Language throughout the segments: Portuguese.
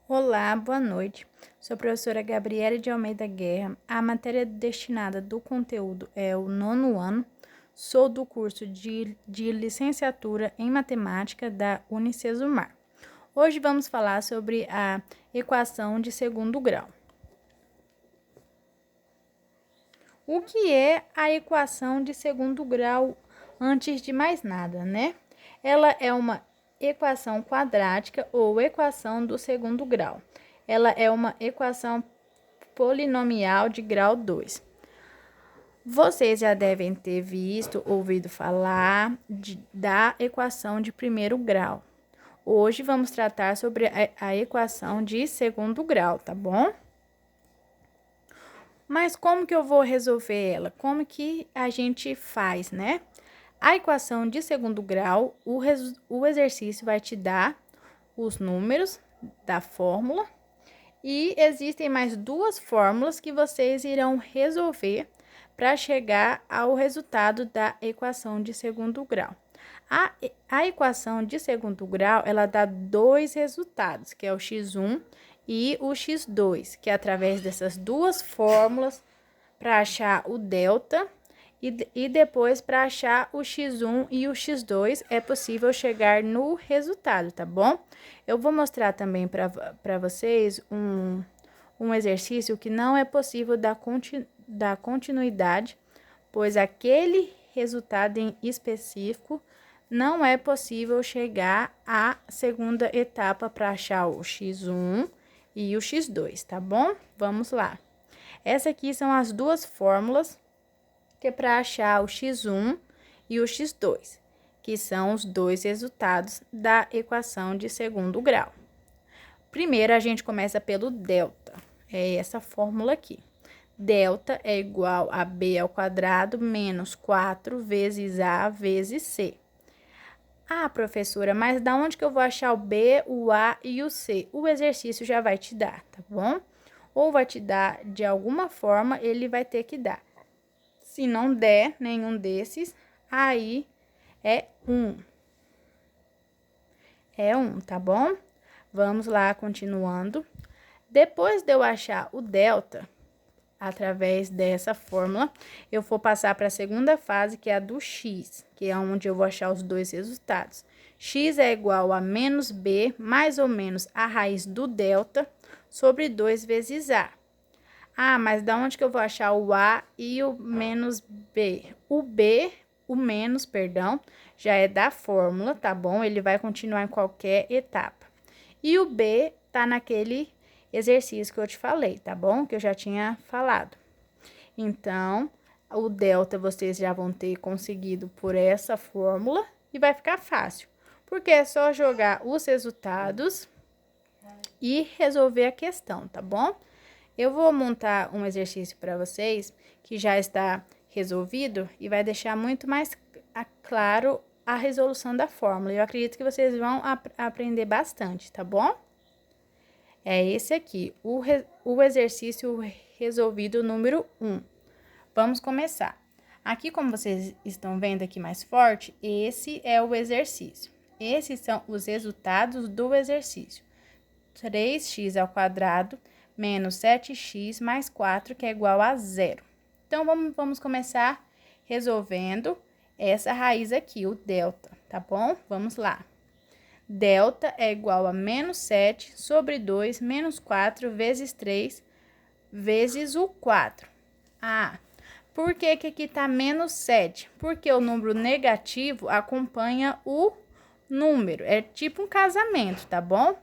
Olá, boa noite. Sou a professora Gabriele de Almeida Guerra. A matéria destinada do conteúdo é o 9º ano. Sou do curso de licenciatura em matemática da Unicesumar. Hoje vamos falar sobre a equação de segundo grau. O que é a equação de segundo grau antes de mais nada, né? Ela é uma equação quadrática ou equação do segundo grau. Ela é uma equação polinomial de grau 2. Vocês já devem ter ouvido falar da equação de primeiro grau. Hoje vamos tratar sobre a equação de segundo grau, tá bom? Mas como que eu vou resolver ela? Como que a gente faz, né? A equação de segundo grau, o exercício vai te dar os números da fórmula e existem mais duas fórmulas que vocês irão resolver para chegar ao resultado da equação de segundo grau. A equação de segundo grau, ela dá dois resultados, que é o x1 e o x2, que é através dessas duas fórmulas para achar o delta e depois para achar o x1 e o x2 é possível chegar no resultado, tá bom? Eu vou mostrar também para vocês um exercício que não é possível dar continuidade, pois aquele resultado em específico não é possível chegar à segunda etapa para achar o x1 e o x2, tá bom? Vamos lá. Essas aqui são as duas fórmulas que é para achar o x1 e o x2, que são os dois resultados da equação de segundo grau. Primeiro, a gente começa pelo delta, é essa fórmula aqui. Delta é igual a b ao quadrado menos 4 vezes a vezes c. Ah, professora, mas da onde que eu vou achar o b, o a e o c? O exercício já vai te dar, tá bom? Ou vai te dar de alguma forma, ele vai ter que dar. Se não der nenhum desses, aí é 1. É 1, tá bom? Vamos lá, continuando. Depois de eu achar o delta, através dessa fórmula, eu vou passar para a segunda fase, que é a do x, que é onde eu vou achar os dois resultados. X é igual a menos b, mais ou menos a raiz do delta, sobre 2 vezes a. Ah, mas da onde que eu vou achar o A e o menos B? O menos, perdão, já é da fórmula, tá bom? Ele vai continuar em qualquer etapa. E o B tá naquele exercício que eu te falei, tá bom? Que eu já tinha falado. Então, o delta vocês já vão ter conseguido por essa fórmula e vai ficar fácil. Porque é só jogar os resultados e resolver a questão, tá bom? Eu vou montar um exercício para vocês que já está resolvido e vai deixar muito mais claro a resolução da fórmula. Eu acredito que vocês vão aprender bastante, tá bom? É esse aqui, o exercício resolvido número 1. Vamos começar. Aqui, como vocês estão vendo aqui mais forte, esse é o exercício. Esses são os resultados do exercício. 3x ao quadrado menos 7x mais 4, que é igual a 0. Então, vamos começar resolvendo essa raiz aqui, o delta, tá bom? Vamos lá. Delta é igual a menos 7 sobre 2 menos 4 vezes 3 vezes o 4. Ah, por que que aqui tá menos 7? Porque o número negativo acompanha o número. É tipo um casamento, tá bom?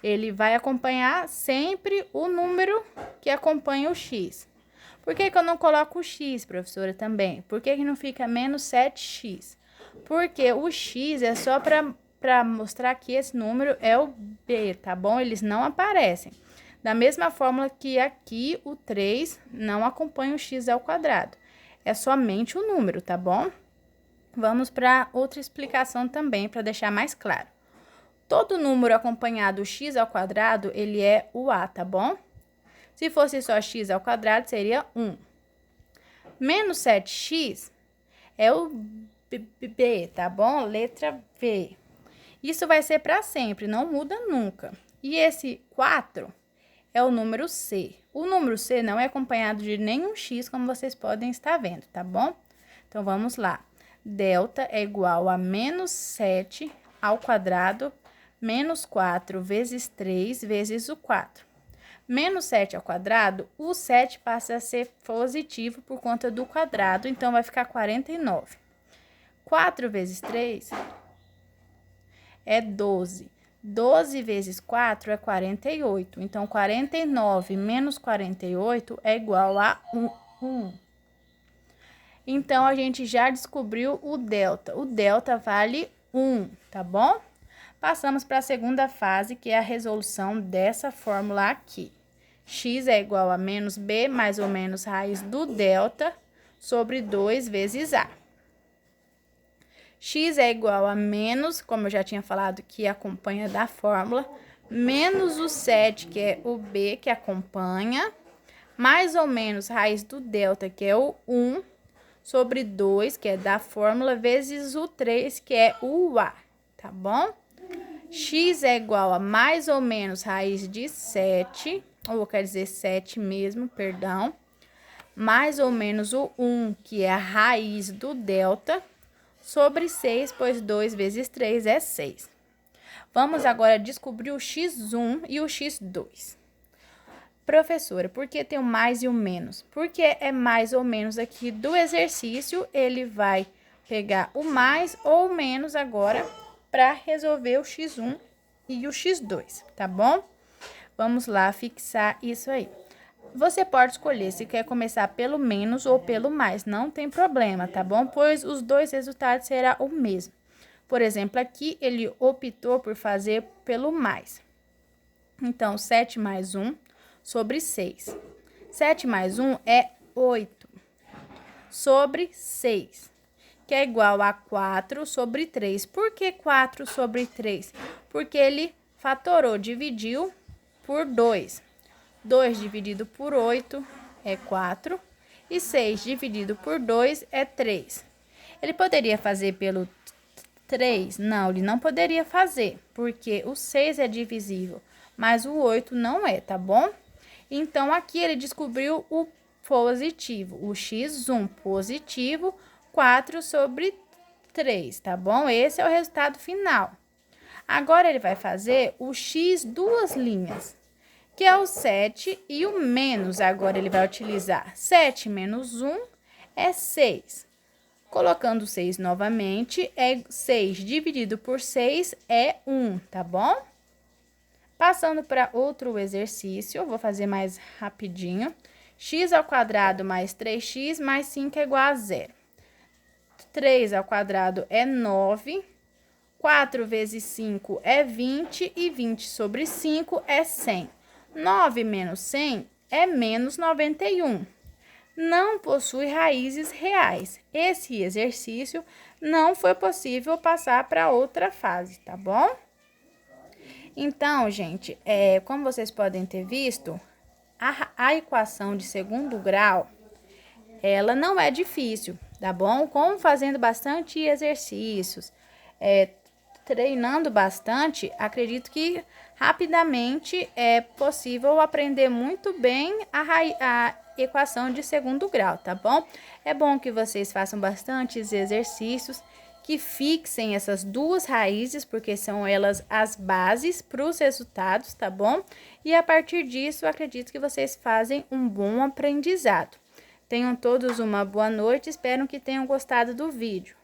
Ele vai acompanhar sempre o número que acompanha o x. Por que que eu não coloco o x, professora, também? Por que que não fica menos 7x? Porque o x é só para mostrar que esse número é o b, tá bom? Eles não aparecem. Da mesma forma que aqui o 3 não acompanha o x ao quadrado. É somente o número, tá bom? Vamos para outra explicação também, para deixar mais claro. Todo número acompanhado do x ao quadrado, ele é o a, tá bom? Se fosse só x ao quadrado, seria 1. Menos 7x é o b, tá bom? Letra B. Isso vai ser para sempre, não muda nunca. E esse 4 é o número C. O número C não é acompanhado de nenhum x, como vocês podem estar vendo, tá bom? Então, vamos lá. Delta é igual a menos 7 ao quadrado menos 4 vezes 3 vezes o 4. Menos 7 ao quadrado, o 7 passa a ser positivo por conta do quadrado, então vai ficar 49. 4 vezes 3 é 12. 12 vezes 4 é 48. Então, 49 menos 48 é igual a 1. Então, a gente já descobriu o delta. O delta vale 1, tá bom? Passamos para a segunda fase, que é a resolução dessa fórmula aqui. X é igual a menos b mais ou menos raiz do delta sobre 2 vezes a. X é igual a menos, como eu já tinha falado, que acompanha da fórmula, menos o 7, que é o b, que acompanha, mais ou menos raiz do delta, que é o 1, sobre 2, que é da fórmula, vezes o 3, que é o a, tá bom? X é igual a mais ou menos raiz de 7, ou quer dizer 7 mesmo, perdão, mais ou menos o 1, que é a raiz do delta, sobre 6, pois 2 vezes 3 é 6. Vamos agora descobrir o x1 e o x2. Professora, por que tem o mais e o menos? Porque é mais ou menos aqui do exercício, ele vai pegar o mais ou o menos agora para resolver o x1 e o x2, tá bom? Vamos lá fixar isso aí. Você pode escolher se quer começar pelo menos ou pelo mais, não tem problema, tá bom? Pois os dois resultados serão o mesmo. Por exemplo, aqui ele optou por fazer pelo mais. Então, 7 mais 1 sobre 6. 7 mais 1 é 8 sobre 6, que é igual a 4 sobre 3. Por que 4 sobre 3? Porque ele fatorou, dividiu por 2. 2 dividido por 8 é 4. E 6 dividido por 2 é 3. Ele poderia fazer pelo 3? Não, ele não poderia fazer, porque o 6 é divisível, mas o 8 não é, tá bom? Então, aqui ele descobriu o positivo, o x1 positivo, 4 sobre 3, tá bom? Esse é o resultado final. Agora, ele vai fazer o x duas linhas, que é o 7 e o menos. Agora, ele vai utilizar 7 menos 1 é 6. Colocando 6 novamente, é 6 dividido por 6 é 1, tá bom? Passando para outro exercício, eu vou fazer mais rapidinho. X ao quadrado mais 3x mais 5 é igual a 0. 3 ao quadrado é 9. 4 vezes 5 é 20 e 20 sobre 5 é 100. 9 menos 100 é menos 91. Não possui raízes reais. Esse exercício não foi possível passar para outra fase, tá bom? Então, gente, como vocês podem ter visto, a equação de segundo grau, ela não é difícil, tá bom? Como fazendo bastante exercícios, treinando bastante, acredito que rapidamente é possível aprender muito bem a equação de segundo grau, tá bom? É bom que vocês façam bastantes exercícios, que fixem essas duas raízes, porque são elas as bases para os resultados, tá bom? E a partir disso, eu acredito que vocês fazem um bom aprendizado. Tenham todos uma boa noite, espero que tenham gostado do vídeo.